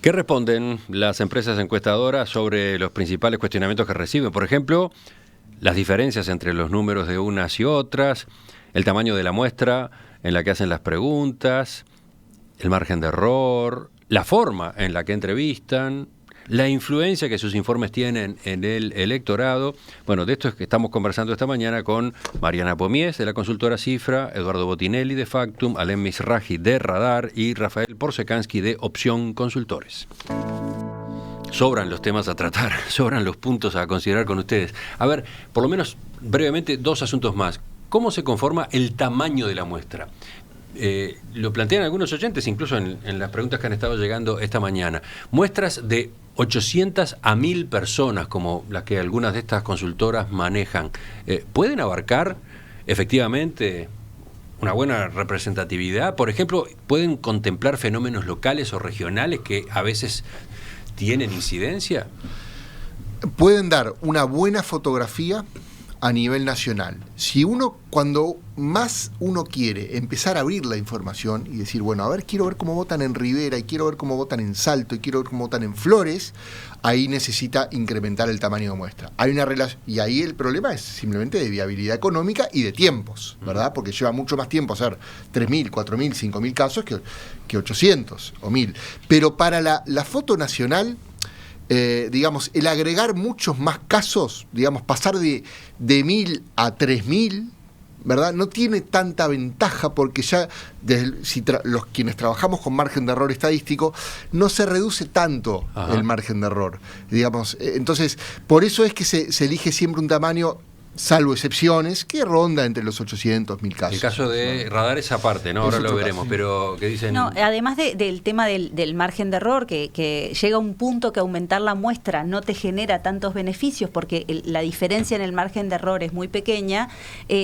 ¿Qué responden las empresas encuestadoras sobre los principales cuestionamientos que reciben? Por ejemplo, las diferencias entre los números de unas y otras, el tamaño de la muestra en la que hacen las preguntas, el margen de error, la forma en la que entrevistan, la influencia que sus informes tienen en el electorado. Bueno, de esto es que estamos conversando esta mañana con Mariana Pomies, de la consultora Cifra, Eduardo Botinelli, de Factum, Alem Misraji, de Radar, y Rafael Porsekansky, de Opción Consultores. Sobran los temas a tratar, sobran los puntos a considerar con ustedes. A ver, por lo menos brevemente, dos asuntos más. ¿Cómo se conforma el tamaño de la muestra? Lo plantean algunos oyentes, incluso en las preguntas que han estado llegando esta mañana. Muestras de 800 a 1000 personas, como las que algunas de estas consultoras manejan, ¿pueden abarcar efectivamente una buena representatividad? Por ejemplo, ¿pueden contemplar fenómenos locales o regionales que a veces tienen incidencia? Pueden dar una buena fotografía a nivel nacional. Si uno, cuando más uno quiere empezar a abrir la información y decir, bueno, a ver, quiero ver cómo votan en Rivera, y quiero ver cómo votan en Salto, y quiero ver cómo votan en Flores, ahí necesita incrementar el tamaño de muestra. Hay una relación, y ahí el problema es simplemente de viabilidad económica y de tiempos, ¿verdad? Porque lleva mucho más tiempo hacer 3.000, 4.000, 5.000 casos que 800 o 1.000. Pero para la foto nacional, digamos, el agregar muchos más casos, digamos, pasar de 1.000 a 3.000, ¿verdad? No tiene tanta ventaja, porque ya los quienes trabajamos con margen de error estadístico, no se reduce tanto el margen de error, digamos. Entonces, por eso es que se elige siempre un tamaño, salvo excepciones, que ronda entre los 800, 1.000 casos. El caso de Radar es aparte, ¿no? Ahora lo veremos, pero ¿qué dicen? No, además del tema del margen de error, que llega a un punto que aumentar la muestra no te genera tantos beneficios porque la diferencia en el margen de error es muy pequeña,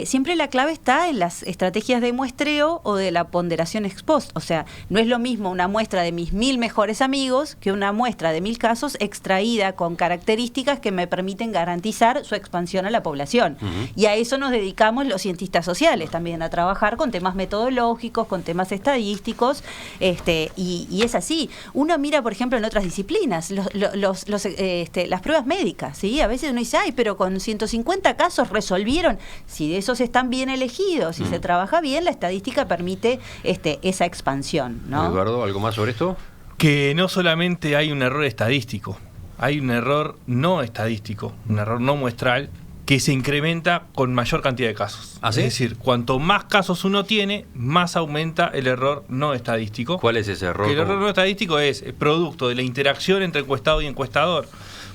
siempre la clave está en las estrategias de muestreo o de la ponderación ex post. O sea, no es lo mismo una muestra de mis 1.000 mejores amigos que una muestra de 1.000 casos extraída con características que me permiten garantizar su expansión a la población. Y a eso nos dedicamos los cientistas sociales también, a trabajar con temas metodológicos, con temas estadísticos, y es así. Uno mira, por ejemplo, en otras disciplinas, las pruebas médicas, ¿sí? A veces uno dice, ay, pero con 150 casos resolvieron. Si de esos están bien elegidos, si se trabaja bien, la estadística permite esa expansión, ¿no? Eduardo, ¿algo más sobre esto? Que no solamente hay un error estadístico, hay un error no estadístico, un error no muestral, que se incrementa con mayor cantidad de casos. ¿Ah, sí? Es decir, cuanto más casos uno tiene, más aumenta el error no estadístico. ¿Cuál es ese error? Que el error no estadístico es producto de la interacción entre encuestado y encuestador,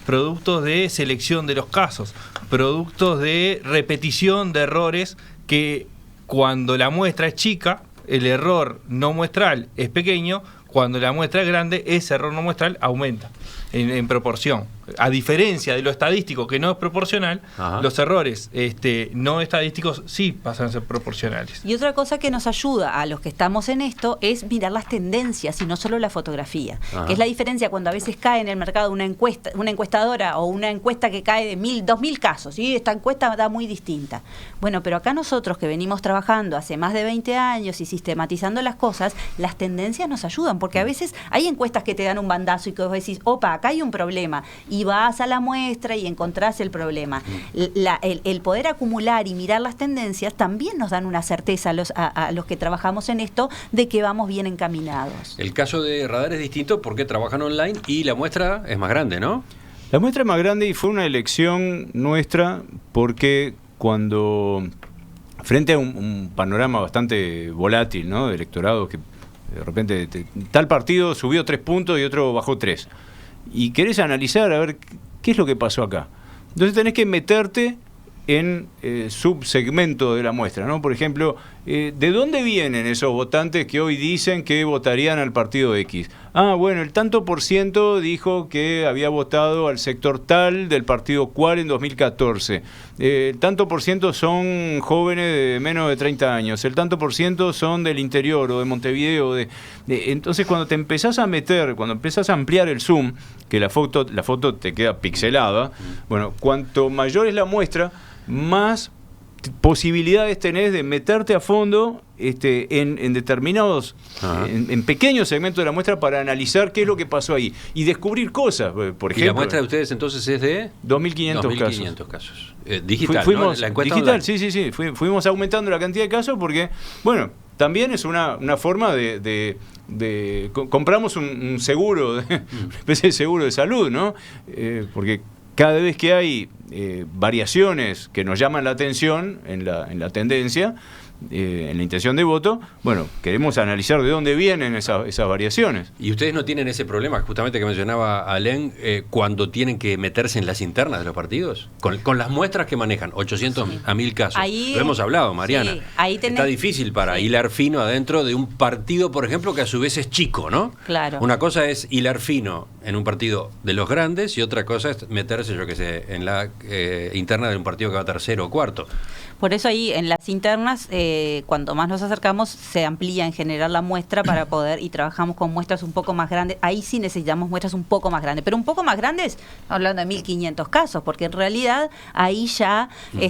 productos de selección de los casos, productos de repetición de errores, que cuando la muestra es chica, el error no muestral es pequeño, cuando la muestra es grande, ese error no muestral aumenta en proporción. A diferencia de lo estadístico, que no es proporcional, los errores no estadísticos sí pasan a ser proporcionales. Y otra cosa que nos ayuda a los que estamos en esto es mirar las tendencias y no solo la fotografía, que es la diferencia cuando a veces cae en el mercado una encuestadora o una encuesta que cae de 1.000, 2.000 casos, y esta encuesta da muy distinta. Bueno, pero acá nosotros que venimos trabajando hace más de 20 años y sistematizando las cosas, las tendencias nos ayudan, porque a veces hay encuestas que te dan un bandazo y que vos decís, opa, acá hay un problema, y vas a la muestra y encontrás el problema. El poder acumular y mirar las tendencias también nos dan una certeza a los que trabajamos en esto de que vamos bien encaminados. El caso de Radar es distinto porque trabajan online y la muestra es más grande, ¿no? La muestra es más grande y fue una elección nuestra porque cuando, frente a un panorama bastante volátil, ¿no?, de electorado, que de repente tal partido subió 3 puntos y otro bajó 3. Y querés analizar a ver qué es lo que pasó acá. Entonces tenés que meterte en subsegmento de la muestra, ¿no? Por ejemplo, ¿de dónde vienen esos votantes que hoy dicen que votarían al partido X? Ah, bueno, el tanto por ciento dijo que había votado al sector tal del partido cual en 2014. El tanto por ciento son jóvenes de menos de 30 años. El tanto por ciento son del interior o de Montevideo. Entonces, cuando te empezás a meter, cuando empezás a ampliar el zoom, que la foto te queda pixelada, bueno, cuanto mayor es la muestra, más posibilidades tenés de meterte a fondo en determinados, en pequeños segmentos de la muestra para analizar qué es lo que pasó ahí y descubrir cosas. Por ejemplo, ¿Y la muestra de ustedes entonces es de 2.500 casos? Digital, fuimos, ¿no? La encuesta digital, online. sí. Fuimos aumentando la cantidad de casos porque, bueno, también es una forma compramos un seguro, una especie de seguro de salud, ¿no? Porque cada vez que hay variaciones que nos llaman la atención en la tendencia, en la intención de voto, bueno, queremos analizar de dónde vienen esas variaciones. ¿Y ustedes no tienen ese problema, justamente que mencionaba Alén, cuando tienen que meterse en las internas de los partidos? Con las muestras que manejan, 800 a 1000 casos. Ahí, lo hemos hablado, Mariana. Sí, ahí está difícil para hilar fino adentro de un partido, por ejemplo, que a su vez es chico, ¿no? Claro. Una cosa es hilar fino en un partido de los grandes y otra cosa es meterse, yo qué sé, en la interna de un partido que va tercero o cuarto. Por eso ahí en las internas, cuando más nos acercamos, se amplía en general la muestra para poder, y trabajamos con muestras un poco más grandes. Ahí sí necesitamos muestras un poco más grandes, pero un poco más grandes, hablando de 1.500 casos, porque en realidad ahí ya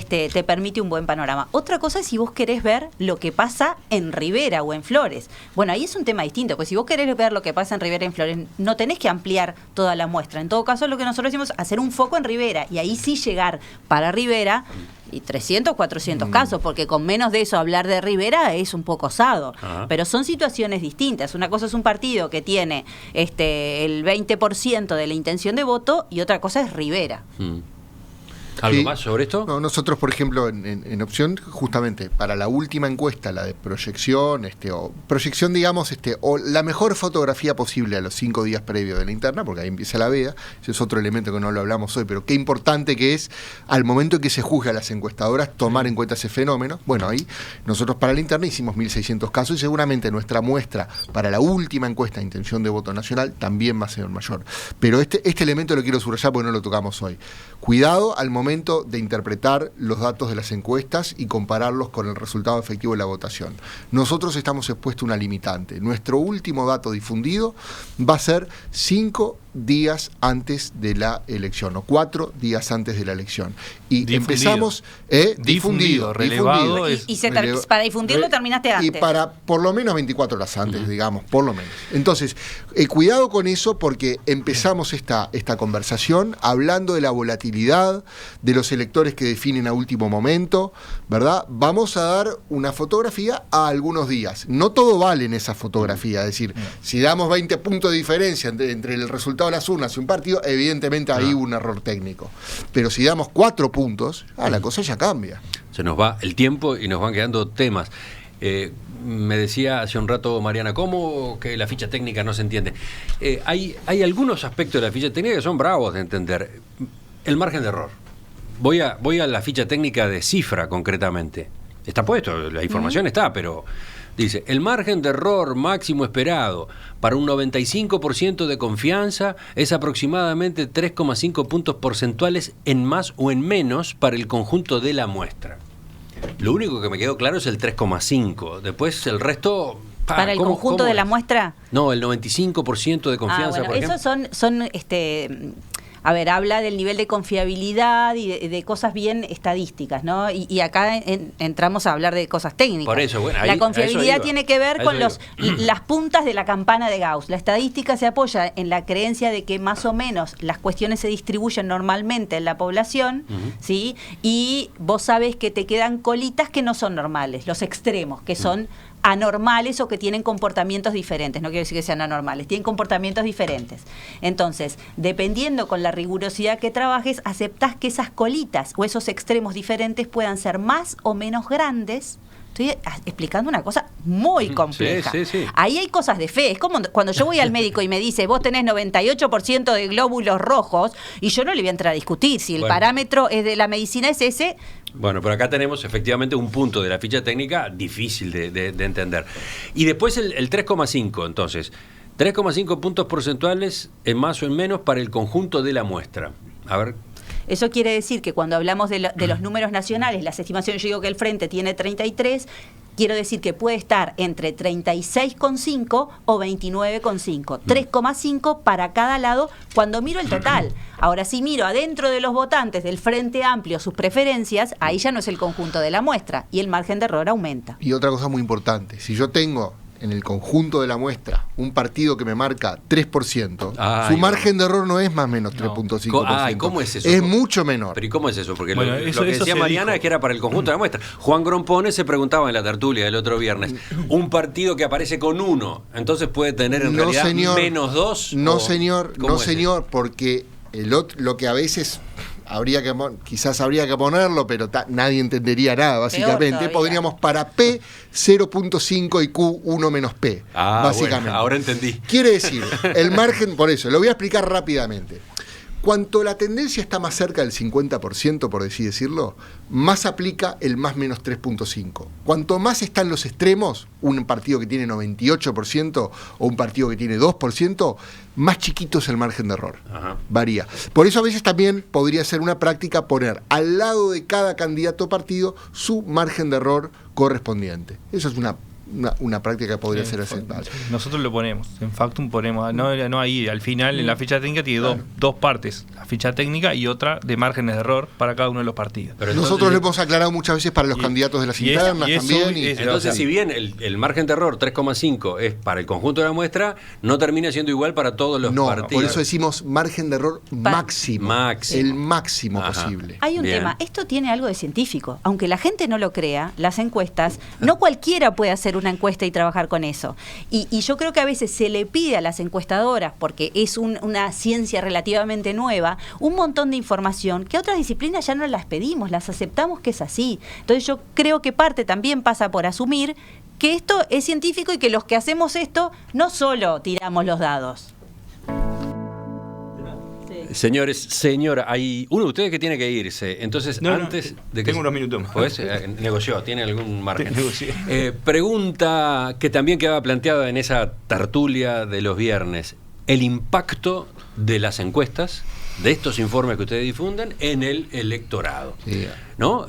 te permite un buen panorama. Otra cosa es si vos querés ver lo que pasa en Rivera o en Flores. Bueno, ahí es un tema distinto, pues si vos querés ver lo que pasa en Rivera y en Flores, no tenés que ampliar toda la muestra. En todo caso, lo que nosotros decimos es hacer un foco en Rivera, y ahí sí llegar para Rivera y 300, 400 casos, porque con menos de eso hablar de Rivera es un poco osado. Pero son situaciones distintas. Una cosa es un partido que tiene el 20% de la intención de voto y otra cosa es Rivera. ¿Algo más sobre esto? No, nosotros, por ejemplo, en Opción, justamente para la última encuesta, la de proyección, proyección, digamos, o la mejor fotografía posible a los 5 días previos de la interna, porque ahí empieza la veda, ese es otro elemento que no lo hablamos hoy, pero qué importante que es, al momento en que se juzga a las encuestadoras, tomar en cuenta ese fenómeno. Bueno, ahí nosotros para la interna hicimos 1.600 casos y seguramente nuestra muestra para la última encuesta de intención de voto nacional también va a ser mayor. Pero este elemento lo quiero subrayar porque no lo tocamos hoy. Cuidado al momento de interpretar los datos de las encuestas y compararlos con el resultado efectivo de la votación. Nosotros estamos expuestos a una limitante. Nuestro último dato difundido va a ser 5 días antes de la elección, o 4 días antes de la elección. Y empezamos difundido, relevado. Para difundirlo terminaste antes. Y para por lo menos 24 horas antes, digamos, por lo menos. Entonces, cuidado con eso, porque empezamos esta conversación hablando de la volatilidad, de los electores que definen a último momento, ¿verdad? Vamos a dar una fotografía a algunos días. No todo vale en esa fotografía, es decir, si damos 20 puntos de diferencia entre el resultado de las urnas y un partido, evidentemente ahí hubo un error técnico. Pero si damos 4 puntos, la cosa ya cambia. Se nos va el tiempo y nos van quedando temas. Me decía hace un rato Mariana, ¿cómo que la ficha técnica no se entiende? Hay algunos aspectos de la ficha técnica que son bravos de entender. El margen de error. Voy a la ficha técnica de Cifra concretamente. Está puesto, la información está, pero dice, el margen de error máximo esperado para un 95% de confianza es aproximadamente 3,5 puntos porcentuales en más o en menos para el conjunto de la muestra. Lo único que me quedó claro es el 3,5. Después el resto... ¿Para el conjunto de la muestra? No, el 95% de confianza, por ejemplo. Esos son a ver, habla del nivel de confiabilidad y de cosas bien estadísticas, ¿no? Y acá entramos a hablar de cosas técnicas. Por eso, bueno, la confiabilidad tiene que ver con las puntas de la campana de Gauss. La estadística se apoya en la creencia de que más o menos las cuestiones se distribuyen normalmente en la población, ¿sí? Y vos sabés que te quedan colitas que no son normales, los extremos, que son anormales o que tienen comportamientos diferentes. No quiero decir que sean anormales, tienen comportamientos diferentes. Entonces, dependiendo con la rigurosidad que trabajes, aceptás que esas colitas o esos extremos diferentes puedan ser más o menos grandes. Estoy explicando una cosa muy compleja. Sí. Ahí hay cosas de fe. Es como cuando yo voy al médico y me dice, vos tenés 98% de glóbulos rojos, y yo no le voy a entrar a discutir si el parámetro es de la medicina es ese. Bueno, pero acá tenemos efectivamente un punto de la ficha técnica difícil de entender. Y después el 3,5, entonces. 3,5 puntos porcentuales en más o en menos para el conjunto de la muestra. A ver... Eso quiere decir que cuando hablamos de los números nacionales, las estimaciones, yo digo que el Frente tiene 33, Quiero decir que puede estar entre 36,5 o 29,5, 3,5 para cada lado cuando miro el total. Ahora, si miro adentro de los votantes del Frente Amplio sus preferencias, ahí ya no es el conjunto de la muestra y el margen de error aumenta. Y otra cosa muy importante, si yo tengo en el conjunto de la muestra un partido que me marca 3%, su margen de error no es más o menos 3.5%. ¿Cómo es eso? Es mucho menor. ¿Pero y cómo es eso? Porque Bueno, lo eso que decía Mariana es que era para el conjunto de la muestra. Juan Grompone se preguntaba en la tertulia del otro viernes, un partido que aparece con 1, entonces puede tener en realidad menos 2. No, señor, porque lo que a veces quizás habría que ponerlo, pero nadie entendería nada, básicamente. Podríamos para P 0.5 y Q 1 menos P, básicamente. Bueno, ahora entendí. Quiere decir, el margen, por eso, lo voy a explicar rápidamente. Cuanto la tendencia está más cerca del 50%, por así decirlo, más aplica el más menos 3.5. Cuanto más están los extremos, un partido que tiene 98% o un partido que tiene 2%, más chiquito es el margen de error. Ajá. Varía. Por eso a veces también podría ser una práctica poner al lado de cada candidato o partido su margen de error correspondiente. Eso es una práctica que podría ser aceptable. Nosotros lo ponemos, en Factum ponemos, no ahí, al final en la ficha técnica tiene dos partes, la ficha técnica y otra de márgenes de error para cada uno de los partidos. Pero nosotros lo hemos aclarado muchas veces para los candidatos de las internas también. Entonces, si bien el margen de error 3,5 es para el conjunto de la muestra, no termina siendo igual para todos los partidos. Por eso decimos margen de error máximo. El máximo posible. Hay un tema, esto tiene algo de científico, aunque la gente no lo crea, las encuestas, no cualquiera puede hacer una encuesta y trabajar con eso. Y yo creo que a veces se le pide a las encuestadoras, porque es una ciencia relativamente nueva, un montón de información que a otras disciplinas ya no las pedimos, las aceptamos que es así. Entonces yo creo que parte también pasa por asumir que esto es científico y que los que hacemos esto no solo tiramos los dados. Señores, señora, hay uno de ustedes que tiene que irse. Entonces, antes de que... Tengo unos minutos más. Pues, negoció, tiene algún margen. Pregunta que también quedaba planteada en esa tertulia de los viernes. El impacto de las encuestas, de estos informes que ustedes difunden, en el electorado. Sí. ¿No?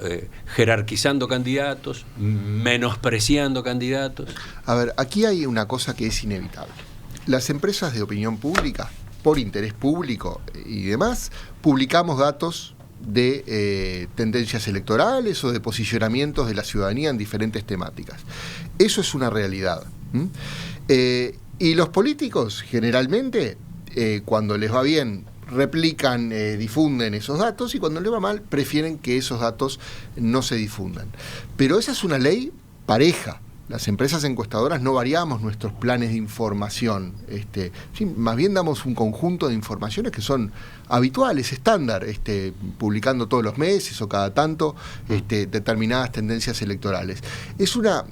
Jerarquizando candidatos, menospreciando candidatos. A ver, aquí hay una cosa que es inevitable. Las empresas de opinión pública, por interés público y demás, publicamos datos de tendencias electorales o de posicionamientos de la ciudadanía en diferentes temáticas. Eso es una realidad. Y los políticos, generalmente, cuando les va bien, replican, difunden esos datos, y cuando les va mal, prefieren que esos datos no se difundan. Pero esa es una ley pareja. Las empresas encuestadoras no variamos nuestros planes de información, más bien damos un conjunto de informaciones que son habituales, estándar, publicando todos los meses o cada tanto determinadas tendencias electorales. Es una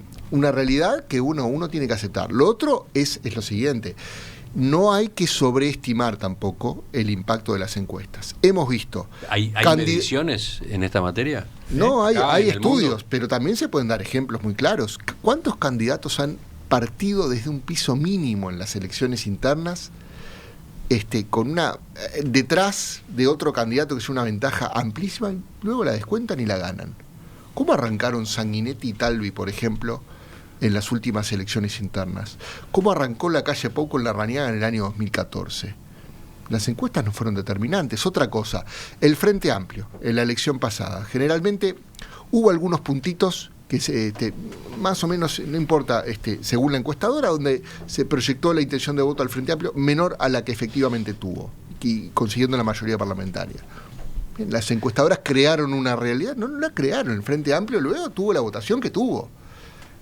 realidad que uno tiene que aceptar. Lo otro es lo siguiente: no hay que sobreestimar tampoco el impacto de las encuestas. Hemos visto... ¿Hay mediciones en esta materia? No, hay estudios, pero también se pueden dar ejemplos muy claros. ¿Cuántos candidatos han partido desde un piso mínimo en las elecciones internas, con detrás de otro candidato que es una ventaja amplísima, y luego la descuentan y la ganan? ¿Cómo arrancaron Sanguinetti y Talvi, por ejemplo, en las últimas elecciones internas? ¿Cómo arrancó la calle Pou con Larrañaga en el año 2014? Las encuestas no fueron determinantes. Otra cosa, el Frente Amplio, en la elección pasada, generalmente hubo algunos puntitos que más o menos, no importa, según la encuestadora, donde se proyectó la intención de voto al Frente Amplio menor a la que efectivamente tuvo, y consiguiendo la mayoría parlamentaria. Bien, las encuestadoras crearon una realidad, no la crearon. El Frente Amplio luego tuvo la votación que tuvo.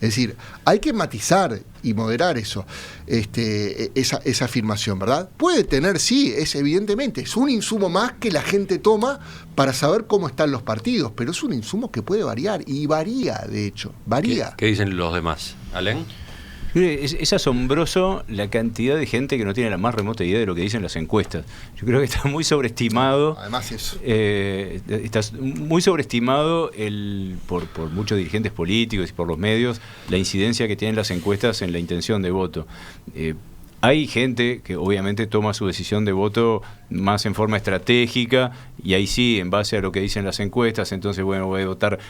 Es decir, hay que matizar y moderar eso, esa afirmación, ¿verdad? Puede tener, sí, evidentemente, es un insumo más que la gente toma para saber cómo están los partidos, pero es un insumo que puede variar, y varía, de hecho, varía. ¿Qué dicen los demás? ¿Alén? Es asombroso la cantidad de gente que no tiene la más remota idea de lo que dicen las encuestas. Yo creo que está muy sobreestimado. Además eso. Está muy sobreestimado por muchos dirigentes políticos y por los medios la incidencia que tienen las encuestas en la intención de voto. Hay gente que obviamente toma su decisión de voto más en forma estratégica y ahí sí, en base a lo que dicen las encuestas, entonces bueno, voy a votar,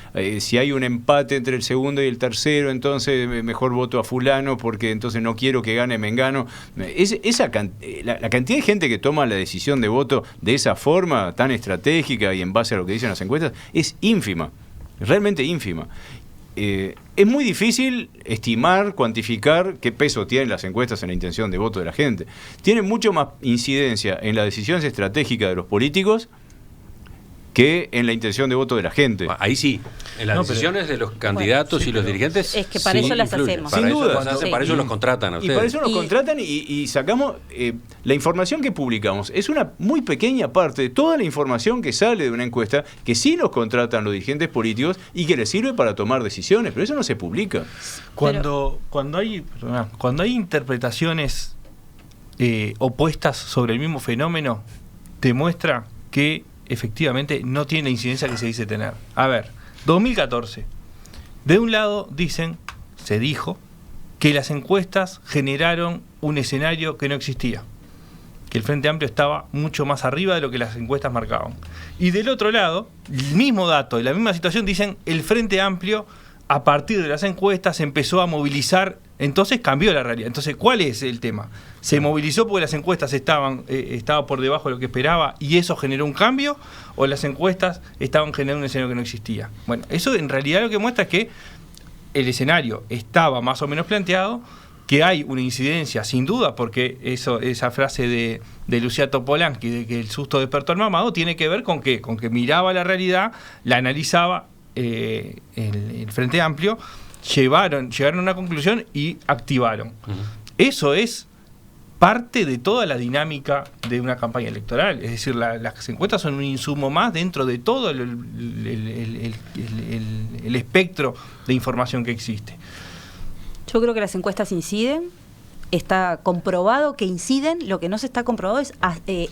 si hay un empate entre el segundo y el tercero, entonces mejor voto a fulano porque entonces no quiero que gane Mengano. La cantidad de gente que toma la decisión de voto de esa forma tan estratégica y en base a lo que dicen las encuestas es ínfima, realmente ínfima. Es muy difícil estimar, cuantificar qué peso tienen las encuestas en la intención de voto de la gente. Tienen mucho más incidencia en las decisiones estratégicas de los políticos que en la intención de voto de la gente. Ahí sí, en las decisiones de los candidatos y los dirigentes. Es que para eso las hacemos. Para Sin eso duda. las hacen, para eso los contratan a Y ustedes. para eso nos contratan y sacamos la información que publicamos. Es una muy pequeña parte de toda la información que sale de una encuesta que sí nos contratan los dirigentes políticos y que les sirve para tomar decisiones, pero eso no se publica. Cuando hay interpretaciones opuestas sobre el mismo fenómeno, demuestra que efectivamente no tiene la incidencia que se dice tener. A ver, 2014. De un lado se dijo que las encuestas generaron un escenario que no existía, que el Frente Amplio estaba mucho más arriba de lo que las encuestas marcaban. Y del otro lado, el mismo dato y la misma situación dicen el Frente Amplio a partir de las encuestas empezó a movilizar, entonces cambió la realidad. Entonces, ¿cuál es el tema? ¿Se movilizó porque las encuestas estaban por debajo de lo que esperaba y eso generó un cambio? ¿O las encuestas estaban generando un escenario que no existía? Bueno, eso en realidad lo que muestra es que el escenario estaba más o menos planteado, que hay una incidencia, sin duda, porque esa frase de Luciano Polanski, de que el susto despertó al mamado, tiene que ver con que miraba la realidad, la analizaba, el Frente Amplio, llegaron a una conclusión y activaron. Eso es parte de toda la dinámica de una campaña electoral. Es decir, las encuestas son un insumo más dentro de todo el espectro de información que existe. Yo creo que las encuestas inciden. Está comprobado que inciden, lo que no se está comprobado es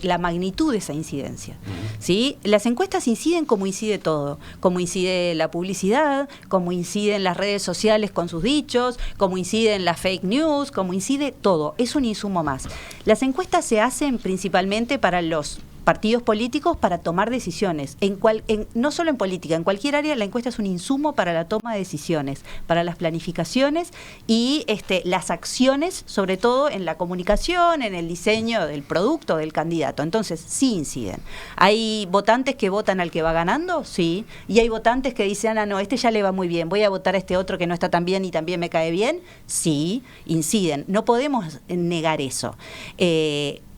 la magnitud de esa incidencia. ¿Sí? Las encuestas inciden como incide todo, como incide la publicidad, como inciden las redes sociales con sus dichos, como inciden las fake news, como incide todo, es un insumo más. Las encuestas se hacen principalmente para los partidos políticos para tomar decisiones. No solo en política, en cualquier área la encuesta es un insumo para la toma de decisiones, para las planificaciones y las acciones, sobre todo en la comunicación, en el diseño del producto del candidato. Entonces, sí inciden. ¿Hay votantes que votan al que va ganando? Sí. Y hay votantes que dicen, no, este ya le va muy bien, voy a votar a este otro que no está tan bien y también me cae bien. Sí, inciden. No podemos negar eso.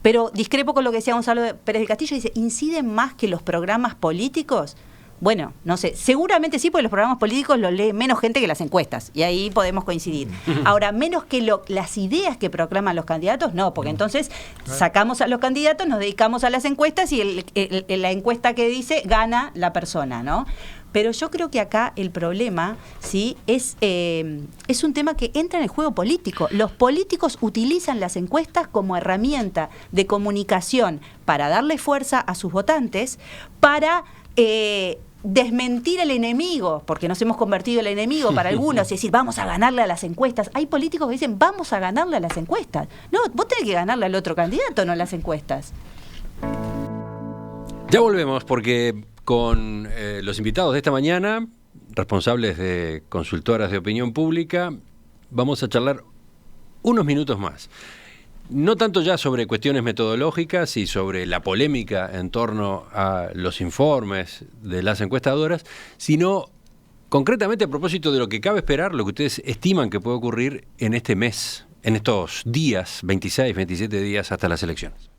Pero discrepo con lo que decía Gonzalo Pérez del Castillo, dice, ¿inciden más que los programas políticos? Bueno, no sé, seguramente sí, porque los programas políticos los lee menos gente que las encuestas, y ahí podemos coincidir. Ahora, menos que las ideas que proclaman los candidatos, no, porque entonces sacamos a los candidatos, nos dedicamos a las encuestas y la encuesta que dice gana la persona, ¿no? Pero yo creo que acá el problema, ¿sí?, es un tema que entra en el juego político. Los políticos utilizan las encuestas como herramienta de comunicación para darle fuerza a sus votantes, para desmentir al enemigo, porque nos hemos convertido en el enemigo para algunos, es decir, vamos a ganarle a las encuestas. Hay políticos que dicen, vamos a ganarle a las encuestas. No, vos tenés que ganarle al otro candidato, no a las encuestas. Ya volvemos porque con los invitados de esta mañana, responsables de consultoras de opinión pública, vamos a charlar unos minutos más. No tanto ya sobre cuestiones metodológicas y sobre la polémica en torno a los informes de las encuestadoras, sino concretamente a propósito de lo que cabe esperar, lo que ustedes estiman que puede ocurrir en este mes, en estos días, 26, 27 días hasta las elecciones.